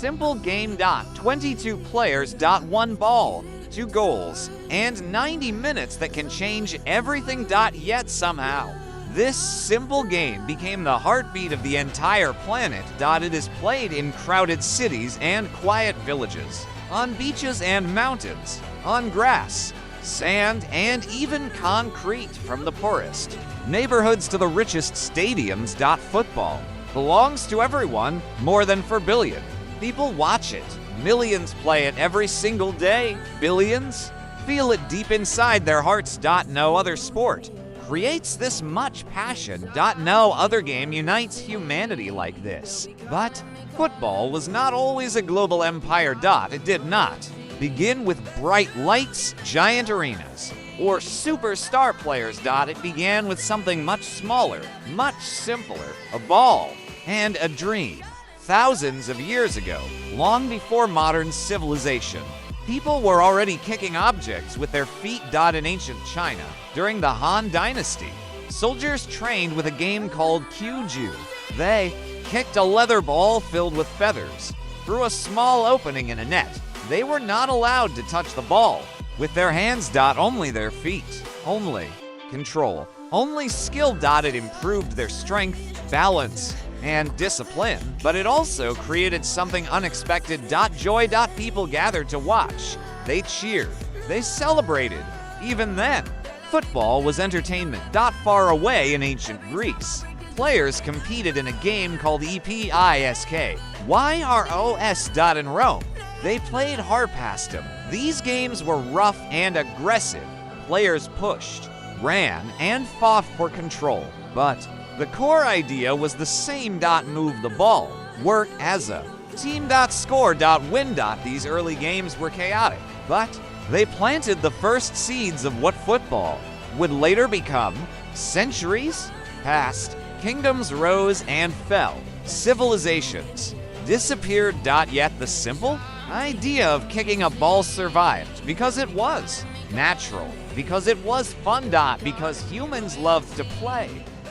simple game. 22 players. 1 ball, 2 goals, and 90 minutes that can change everything. Yet somehow, this simple game became the heartbeat of the entire planet. It is played in crowded cities and quiet villages, on beaches and mountains, on grass, sand, and even concrete, from the poorest neighborhoods to the richest stadiums. Football belongs to everyone, more than 4 billion people watch it. Millions play it every single day. Billions feel it deep inside their hearts. No other sport creates this much passion. No other game unites humanity like this. But football was not always a global empire. It did not begin with bright lights, giant arenas, or superstar players. It began with something much smaller, much simpler, a ball and a dream. Thousands of years ago, long before modern civilization, people were already kicking objects with their feet. In ancient China, during the Han Dynasty, soldiers trained with a game called Kyuju. They kicked a leather ball filled with feathers through a small opening in a net. They were not allowed to touch the ball with their hands. Only their feet, only control, only skill. It improved their strength, balance, and discipline, but it also created something unexpected. Joy. People gathered to watch. They cheered. They celebrated. Even then, football was entertainment. Far away in ancient Greece, players competed in a game called Episk. YROS. In Rome, they played harpastum. These games were rough and aggressive. Players pushed, ran, and fought for control. But the core idea was the same. Move the ball, work as a team. Score. Win. These early games were chaotic, but they planted the first seeds of what football would later become. Centuries passed, kingdoms rose and fell, civilizations disappeared. Yet the simple idea of kicking a ball survived because it was natural, because it was fun. Because humans loved to play.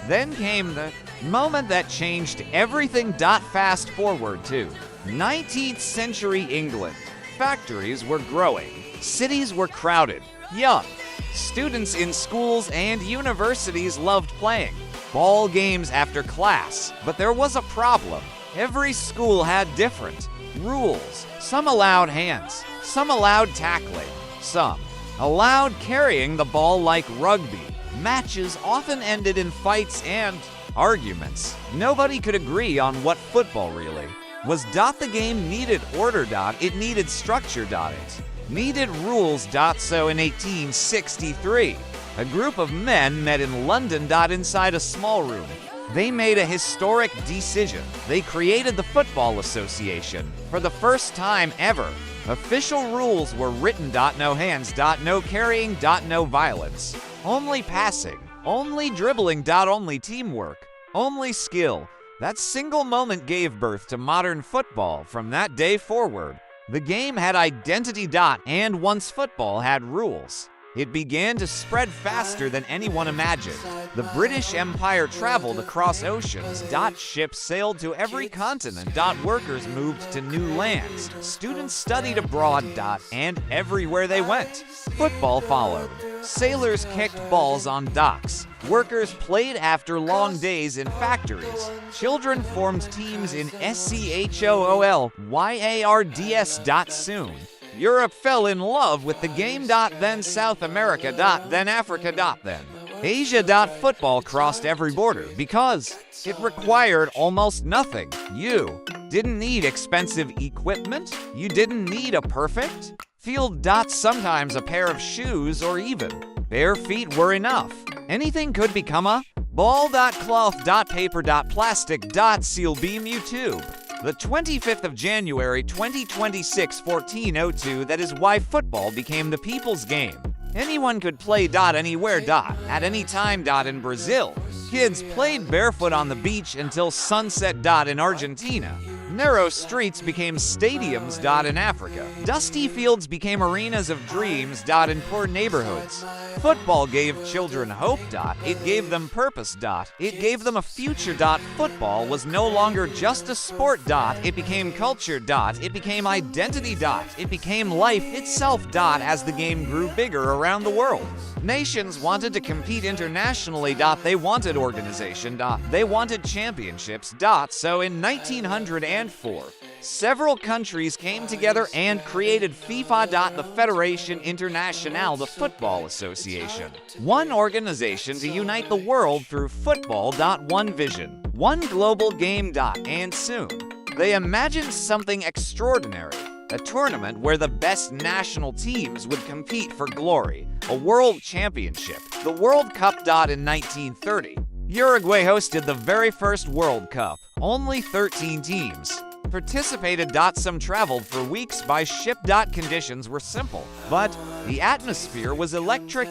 Then came the moment that changed everything. Fast forward to 19th century England. Factories were growing, cities were crowded, young students in schools and universities loved playing ball games after class. But there was a problem. Every school had different rules. Some allowed hands, some allowed tackling, some allowed carrying the ball like rugby. Matches often ended in fights and arguments. Nobody could agree on what football really was. The game needed order. It needed structure. It needed rules. So in 1863, a group of men met in London. Inside a small room, they made a historic decision. They created the Football Association. For the first time ever, official rules were written. No hands. No carrying. No violence. Only passing, only dribbling. Only teamwork, only skill. That single moment gave birth to modern football. From that day forward, the game had identity. And once football had rules, it began to spread faster than anyone imagined. The British Empire traveled across oceans. Ships sailed to every continent. Workers moved to new lands. Students studied abroad. And everywhere they went, football followed. Sailors kicked balls on docks. Workers played after long days in factories. Children formed teams in SCHOOLYARDS. Soon, Europe fell in love with the game. Then South America. Then Africa. Then Asia. Football crossed every border because it required almost nothing. You didn't need expensive equipment. You didn't need a perfect field. Sometimes a pair of shoes or even bare feet were enough. Anything could become a ball. Cloth. Paper. Plastic. CeleBeam YouTube. The 25th of January 2026, 1402. That is why football became the people's game. Anyone could play. Anywhere. At any time. In Brazil, kids played barefoot on the beach until sunset. In Argentina, Narrow streets became stadiums. In Africa. Dusty fields became arenas of dreams. In poor neighborhoods. Football gave children hope. It gave them purpose. It gave them a future. Football was no longer just a sport. It became culture. It became identity. It became life itself. As the game grew bigger around the world. Nations wanted to compete internationally. They wanted organization. They wanted championships. So in 1904, several countries came together and created FIFA. The Federation Internationale, the Football Association. One organization to unite the world through football. One vision, one global game. And soon, they imagined something extraordinary. A tournament where the best national teams would compete for glory. A world championship. The World Cup. In 1930, Uruguay hosted the very first World Cup. Only 13 teams participated. Some traveled for weeks by ship. Conditions were simple, but the atmosphere was electric.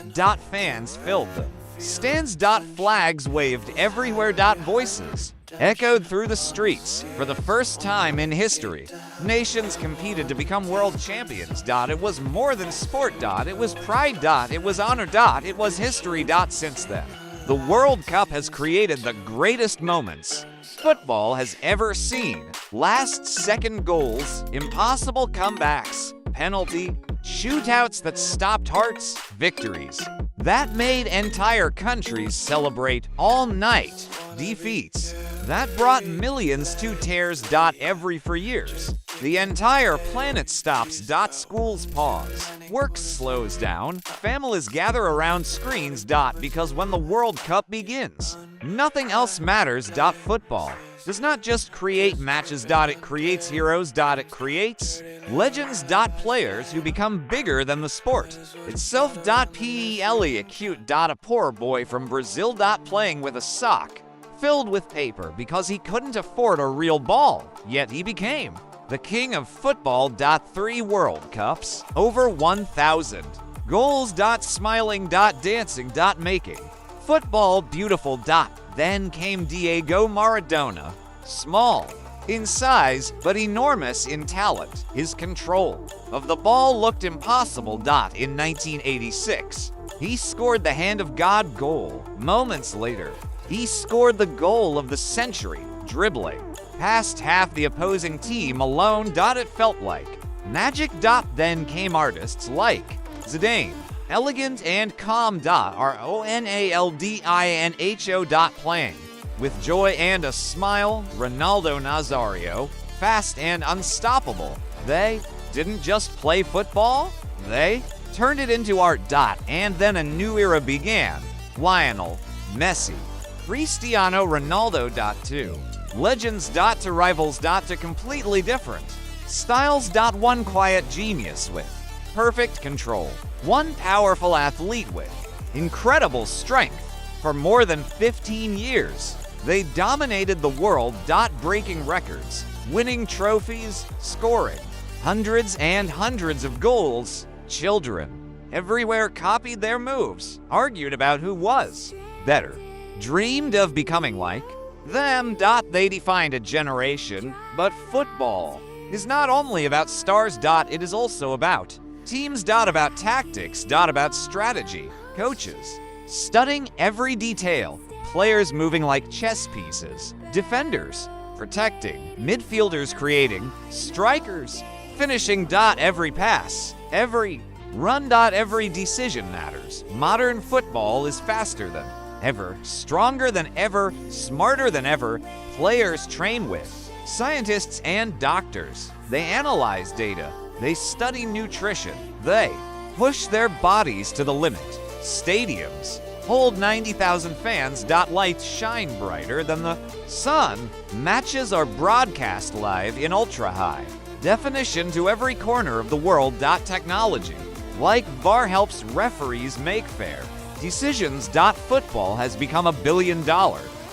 Fans filled them. Stands. Flags waved everywhere. Voices echoed through the streets. For the first time in history, nations competed to become world champions. It was more than sport. It was pride. It was honor. It was history. Since then, the World Cup has created the greatest moments football has ever seen. Last-second goals, impossible comebacks, penalty, shootouts that stopped hearts, victories that made entire countries celebrate all night, defeats that brought millions to tears. Every 4 years, the entire planet stops. Schools pause, work slows down, families gather around screens. Because when the World Cup begins, nothing else matters. Football does not just create matches. It creates heroes. It creates legends. Players who become bigger than the sport itself. Pele acute. A poor boy from Brazil. Playing with a sock filled with paper because he couldn't afford a real ball, yet he became the king of football. 3 World Cups, over 1,000 goals. Smiling. Dancing. Making football beautiful. Then came Diego Maradona. Small in size, but enormous in talent. His control of the ball looked impossible. In 1986, he scored the Hand of God goal. Moments later, he scored the goal of the century, dribbling past half the opposing team alone. It felt like magic. Then came artists like Zidane. Elegant and calm. Ronaldo. Playing with joy and a smile. Ronaldo Nazario. Fast and unstoppable. They didn't just play football, they turned it into art. And then a new era began. Lionel Messi. Cristiano Ronaldo. Two legends. To rivals. To completely different styles. One quiet genius with perfect control. One powerful athlete with incredible strength. For more than 15 years, they dominated the world. Breaking records, winning trophies, scoring hundreds and hundreds of goals. Children everywhere copied their moves, argued about who was better, dreamed of becoming like them. They defined a generation. But football is not only about stars. It is also about teams. About tactics. About strategy. Coaches studying every detail. Players moving like chess pieces. Defenders protecting. Midfielders creating. Strikers finishing. Every pass, every run. Every decision matters. Modern football is faster than ever, stronger than ever, smarter than ever. Players train with scientists and doctors. They analyze data. They study nutrition. They push their bodies to the limit. Stadiums hold 90,000 fans. Lights shine brighter than the sun. Matches are broadcast live in ultra-high definition to every corner of the world. Technology like VAR helps referees make fair decisions. Football has become $1 billion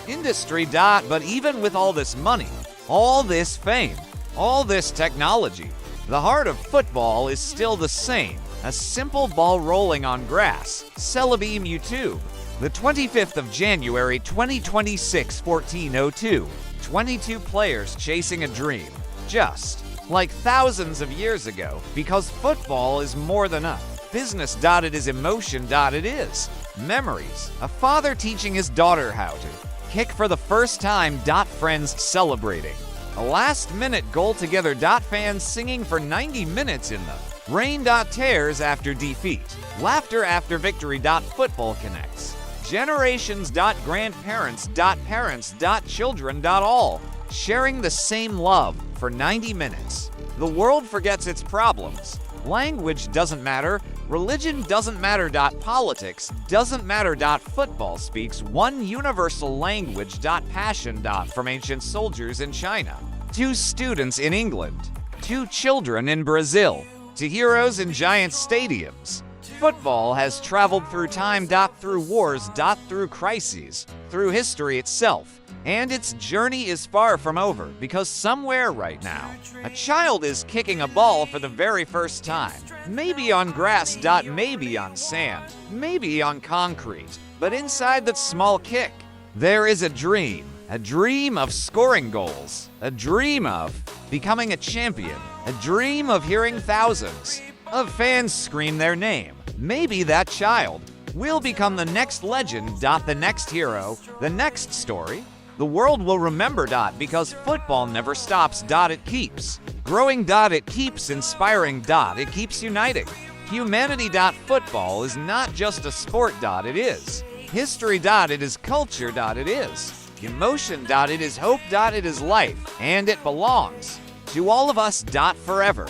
industry. But even with all this money, all this fame, all this technology, the heart of football is still the same. A simple ball rolling on grass. CeleBeam YouTube. The 25th of January 2026, 1402. 22 players chasing a dream. Just like thousands of years ago, because football is more than a business. It is emotion. It is memories. A father teaching his daughter how to kick for the first time. Friends celebrating. A last-minute goal together. Fans singing for 90 minutes in the rain. Tears after defeat. Laughter after victory. Football connects generations. Grandparents. Parents. Children. All sharing the same love for 90 minutes. The world forgets its problems. Language doesn't matter. Religion doesn't matter. Politics doesn't matter. Football speaks one universal language. Passion. From ancient soldiers in China to students in England, to children in Brazil, to heroes in giant stadiums. Football has traveled through time. Through wars. Through crises. Through history itself. And its journey is far from over, because somewhere right now, a child is kicking a ball for the very first time. Maybe on grass. Maybe on sand. Maybe on concrete. But inside that small kick, there is a dream. A dream of scoring goals. A dream of becoming a champion. A dream of hearing thousands of fans scream their name. Maybe that child will become the next legend. The next hero. The next story. The world will remember. Because football never stops. It keeps growing. It keeps inspiring. It keeps uniting humanity. Football is not just a sport. It is history. It is culture. It is emotion. It is hope. It is life. And it belongs to all of us. Forever.